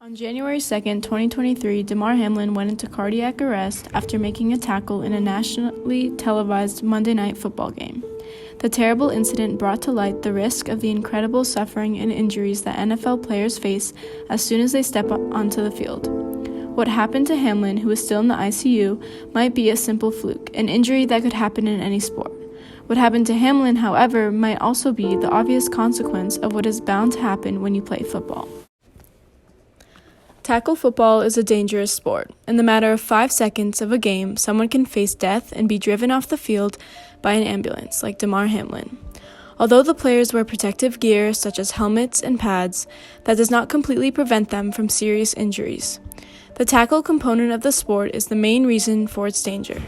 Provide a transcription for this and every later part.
On January 2nd, 2023, Damar Hamlin went into cardiac arrest after making a tackle in a nationally televised Monday Night Football game. The terrible incident brought to light the risk of the incredible suffering and injuries that NFL players face as soon as they step onto the field. What happened to Hamlin, who is still in the ICU, might be a simple fluke, an injury that could happen in any sport. What happened to Hamlin, however, might also be the obvious consequence of what is bound to happen when you play football. Tackle football is a dangerous sport. In the matter of 5 seconds of a game, someone can face death and be driven off the field by an ambulance, like Damar Hamlin. Although the players wear protective gear such as helmets and pads, that does not completely prevent them from serious injuries. The tackle component of the sport is the main reason for its danger.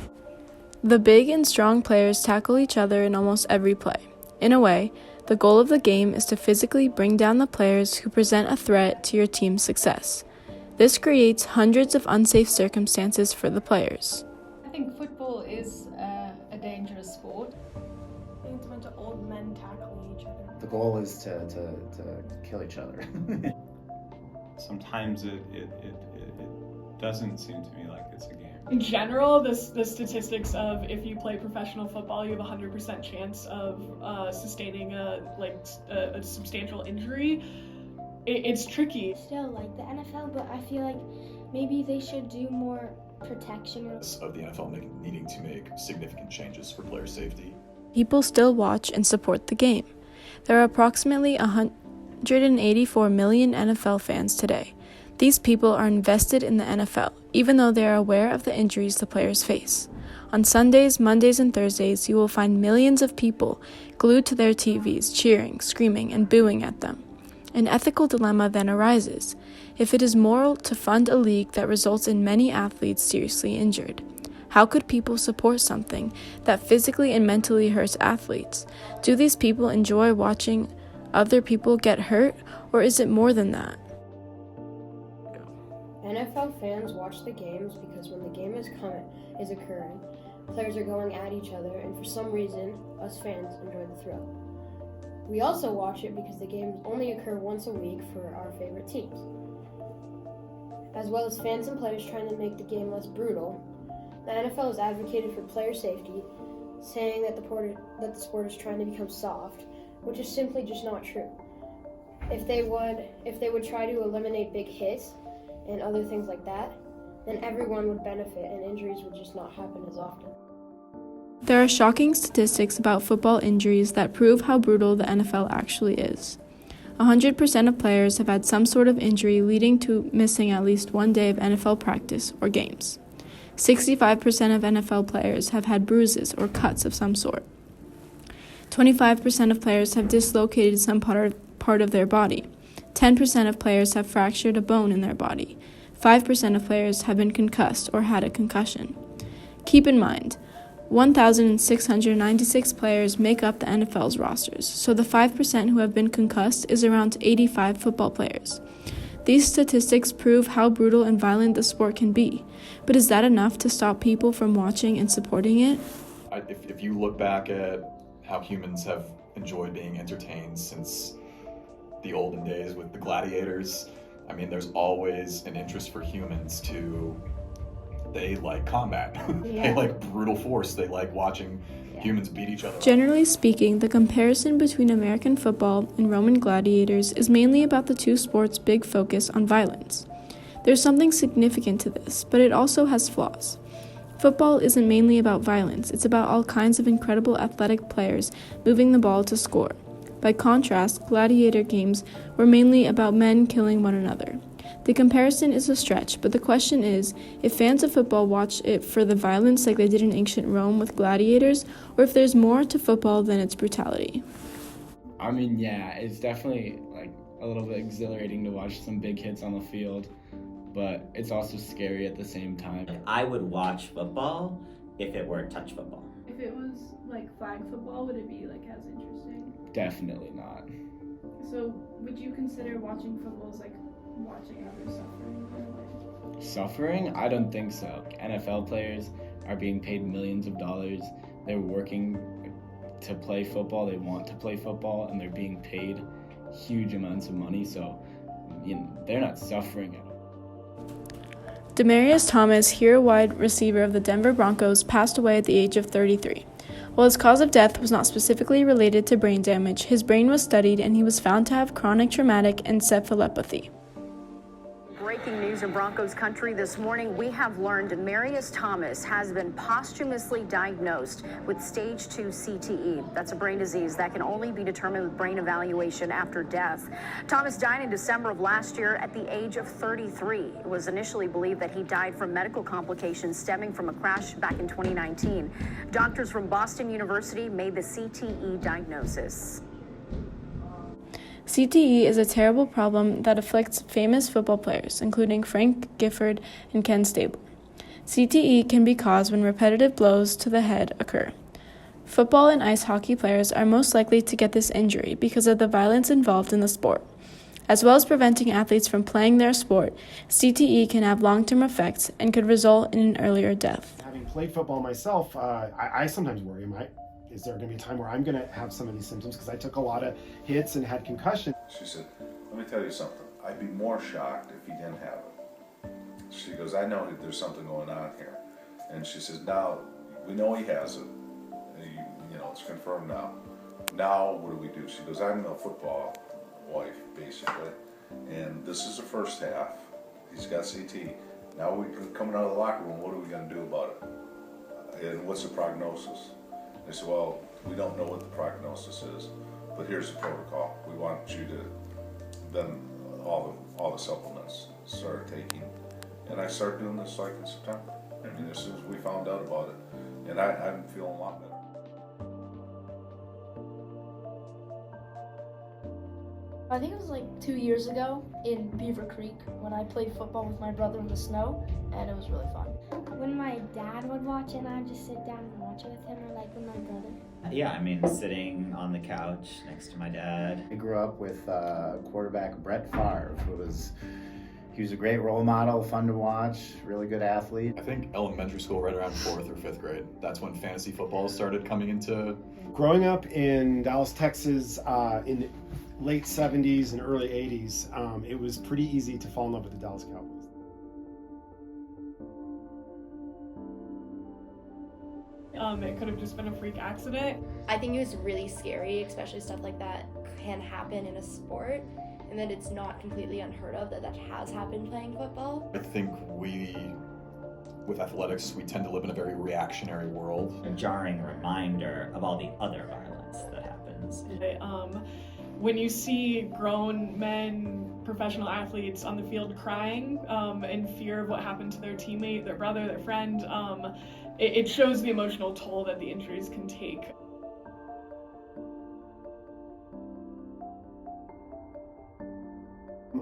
The big and strong players tackle each other in almost every play. In a way, the goal of the game is to physically bring down the players who present a threat to your team's success. This creates hundreds of unsafe circumstances for the players. I think football is a dangerous sport. I think it's a bunch of old men tackling each other. The goal is to kill each other. Sometimes it doesn't seem to me like it's a game. In general, the statistics of if you play professional football, you have a 100% chance of sustaining a substantial injury. It's tricky. Still like the NFL, but I feel like maybe they should do more protection. Of the NFL needing to make significant changes for player safety. People still watch and support the game. There are approximately 184 million NFL fans today. These people are invested in the NFL, even though they are aware of the injuries the players face. On Sundays, Mondays, and Thursdays, you will find millions of people glued to their TVs, cheering, screaming, and booing at them. An ethical dilemma then arises. If it is moral to fund a league that results in many athletes seriously injured, how could people support something that physically and mentally hurts athletes? Do these people enjoy watching other people get hurt, or is it more than that? NFL fans watch the games because when the game is occurring, players are going at each other, and for some reason, us fans enjoy the thrill. We also watch it because the games only occur once a week for our favorite teams. As well as fans and players trying to make the game less brutal, the NFL has advocated for player safety, saying that the sport is trying to become soft, which is simply just not true. If they would try to eliminate big hits and other things like that, then everyone would benefit and injuries would just not happen as often. There are shocking statistics about football injuries that prove how brutal the NFL actually is. 100% of players have had some sort of injury leading to missing at least one day of NFL practice or games. 65% of NFL players have had bruises or cuts of some sort. 25% of players have dislocated some part of their body. 10% of players have fractured a bone in their body. 5% of players have been concussed or had a concussion. Keep in mind, 1,696 players make up the NFL's rosters, so the 5% who have been concussed is around 85 football players. These statistics prove how brutal and violent the sport can be, but is that enough to stop people from watching and supporting it? If you look back at how humans have enjoyed being entertained since the olden days with the gladiators, I mean, there's always an interest for humans they like combat. Yeah. They like brutal force. They like watching humans beat each other up. Generally speaking, the comparison between American football and Roman gladiators is mainly about the two sports' big focus on violence. There's something significant to this, but it also has flaws. Football isn't mainly about violence, it's about all kinds of incredible athletic players moving the ball to score. By contrast, gladiator games were mainly about men killing one another. The comparison is a stretch, but the question is, if fans of football watch it for the violence like they did in ancient Rome with gladiators, or if there's more to football than its brutality. I mean, yeah, it's definitely like a little bit exhilarating to watch some big hits on the field, but it's also scary at the same time. I would watch football if it were touch football. If it was like flag football, would it be like as interesting? Definitely not. So would you consider watching football as like watching others suffering in a way? Suffering? I don't think so. NFL players are being paid millions of dollars. They're working to play football. They want to play football, and they're being paid huge amounts of money. So, they're not suffering at all. Demaryius Thomas, here wide receiver of the Denver Broncos, passed away at the age of 33. While his cause of death was not specifically related to brain damage, his brain was studied and he was found to have chronic traumatic encephalopathy. Breaking news in Broncos country this morning, we have learned Demaryius Thomas has been posthumously diagnosed with stage 2 CTE. That's a brain disease that can only be determined with brain evaluation after death. Thomas died in December of last year at the age of 33. It was initially believed that he died from medical complications stemming from a crash back in 2019. Doctors from Boston University made the CTE diagnosis. CTE is a terrible problem that afflicts famous football players, including Frank Gifford and Ken Stabler. CTE can be caused when repetitive blows to the head occur. Football and ice hockey players are most likely to get this injury because of the violence involved in the sport. As well as preventing athletes from playing their sport, CTE can have long-term effects and could result in an earlier death. Having played football myself, I sometimes worry, is there going to be a time where I'm going to have some of these symptoms because I took a lot of hits and had concussion? She said, let me tell you something. I'd be more shocked if he didn't have it. She goes, I know that there's something going on here. And she says, now, we know he has it. You know, it's confirmed now. Now, what do we do? She goes, I'm a football wife, basically. And this is the first half. He's got CT. Now we're coming out of the locker room. What are we going to do about it? And what's the prognosis? They said, well, we don't know what the prognosis is, but here's the protocol. We want you to then all the supplements start taking. And I started doing this like in September. I mean, as soon as we found out about it. And I'm feeling a lot better. I think it was like 2 years ago in Beaver Creek when I played football with my brother in the snow, and it was really fun. When my dad would watch it, I'd just sit down and watch it with him, or like with my brother. Yeah, I mean, sitting on the couch next to my dad. I grew up with quarterback Brett Favre, he was a great role model, fun to watch, really good athlete. I think elementary school, right around 4th or 5th grade. That's when fantasy football started coming into. Growing up in Dallas, Texas, in the late 70s and early 80s, it was pretty easy to fall in love with the Dallas Cowboys. It could have just been a freak accident. I think it was really scary, especially stuff like that can happen in a sport, and that it's not completely unheard of that has happened playing football. I think with athletics, we tend to live in a very reactionary world. A jarring reminder of all the other violence that happens. When you see grown men, professional athletes on the field crying in fear of what happened to their teammate, their brother, their friend, it shows the emotional toll that the injuries can take.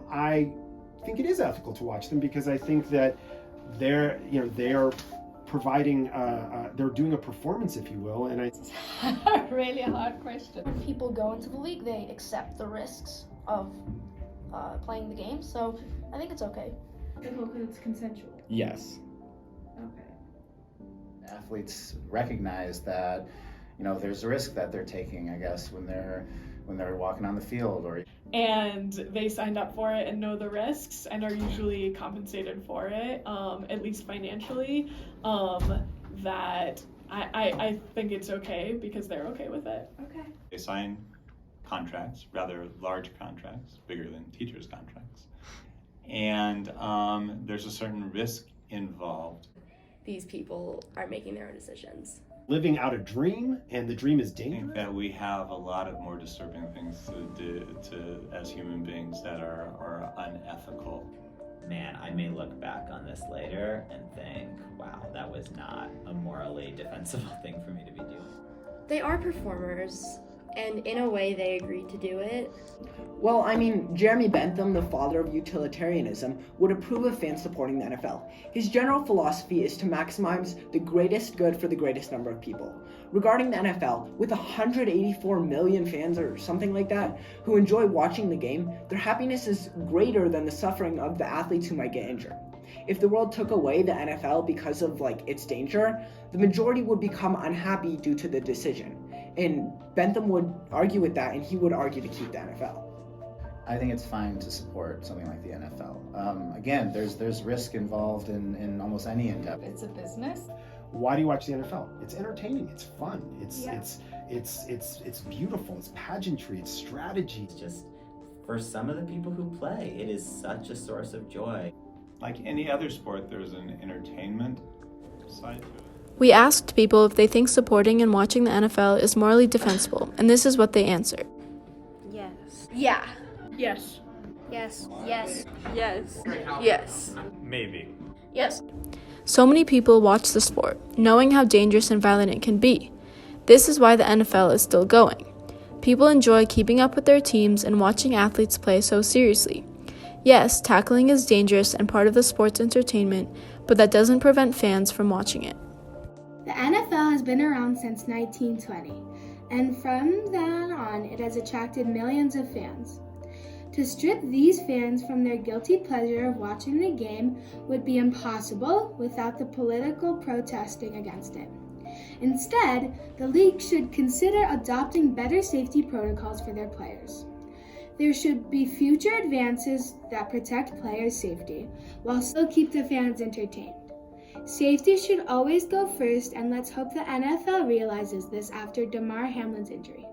I think it is ethical to watch them because I think that they are providing, they're doing a performance, if you will, and It's really a hard question. When people go into the league, they accept the risks of playing the game, so I think it's okay. Because it's consensual. Yes. Okay. Athletes recognize that, there's a risk that they're taking, I guess, when they're walking on the field and they signed up for it and know the risks and are usually compensated for it, at least financially, that I think it's okay because they're okay with it. Okay. They sign contracts, rather large contracts, bigger than teachers' contracts. And there's a certain risk involved. These people are making their own decisions. Living out a dream, and the dream is I think dangerous. that we have a lot of more disturbing things to do as human beings that are unethical. Man, I may look back on this later and think, wow, that was not a morally defensible thing for me to be doing. They are performers, and in a way they agreed to do it. Well, I mean, Jeremy Bentham, the father of utilitarianism, would approve of fans supporting the NFL. His general philosophy is to maximize the greatest good for the greatest number of people. Regarding the NFL, with 184 million fans or something like that who enjoy watching the game, their happiness is greater than the suffering of the athletes who might get injured. If the world took away the NFL because of its danger, the majority would become unhappy due to the decision. And Bentham would argue with that, and he would argue to keep the NFL. I think it's fine to support something like the NFL. Again, there's risk involved in almost any endeavor. It's a business. Why do you watch the NFL? It's entertaining. It's fun. Yeah. It's beautiful. It's pageantry. It's strategy. It's just for some of the people who play, it is such a source of joy. Like any other sport, there's an entertainment side to it. We asked people if they think supporting and watching the NFL is morally defensible, and this is what they answered. Yes. Yeah. Yes. Yes. Yes. Yes. Yes. Maybe. Yes. So many people watch the sport, knowing how dangerous and violent it can be. This is why the NFL is still going. People enjoy keeping up with their teams and watching athletes play so seriously. Yes, tackling is dangerous and part of the sport's entertainment, but that doesn't prevent fans from watching it. The NFL has been around since 1920, and from then on, it has attracted millions of fans. To strip these fans from their guilty pleasure of watching the game would be impossible without the political protesting against it. Instead, the league should consider adopting better safety protocols for their players. There should be future advances that protect players' safety, while still keep the fans entertained. Safety should always go first, and let's hope the NFL realizes this after Damar Hamlin's injury.